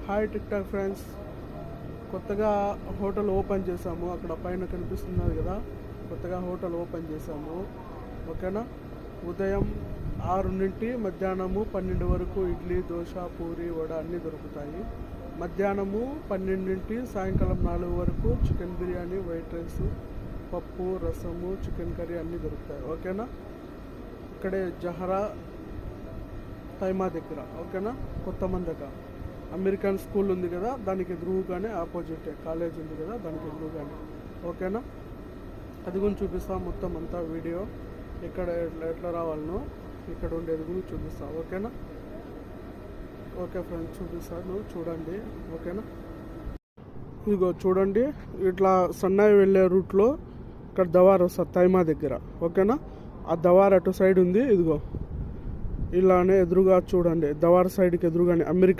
Hi tick talk friends, కొత్తగా hotel open చేసాము. అక్కడ పైన కనిపిస్తున్నది కదా, కొత్తగా హోటల్ ఓపెన్ చేసాము. ఓకేనా. ఉదయం 6 నుండి మధ్యాహ్నము 12 వరకు ఇడ్లీ, దోశ, పూరి, వడ అన్నీ దొరుకుతాయి. మధ్యాహ్నము 12 నుండి సాయంకాలం 4 వరకు చికెన్ బిర్యానీ, వైట్ రైస్, పప్పు, రసము, చికెన్ కర్రీ అన్నీ దొరుకుతాయి. ఓకేనా. ఇక్కడే జహరా తైమా దగ్గర. ఓకేనా. కొత్త మందక అమెరికన్ స్కూల్ ఉంది కదా, దానికి ఎదురుగానే ఆపోజిట్ కాలేజ్ ఉంది కదా, దానికి ఎదురుగానే. ఓకేనా. అది గురించి చూపిస్తాం మొత్తం అంతా వీడియో. ఇక్కడ ఎట్లా రావాలనో ఇక్కడ ఉండేది గురించి చూపిస్తాం. ఓకేనా. ఓకే ఫ్రెండ్స్, చూపిస్తాను చూడండి. ఓకేనా. ఇదిగో చూడండి, ఇట్లా సన్నాయి వెళ్ళే రూట్లో ఇక్కడ దవార్ వస్తుంది తైమా దగ్గర. ఓకేనా. ఆ దవార్ అటు సైడ్ ఉంది. ఇదిగో ఇలానే ఎదురుగా చూడండి, దవార్ సైడ్కి ఎదురుగానే అమెరికా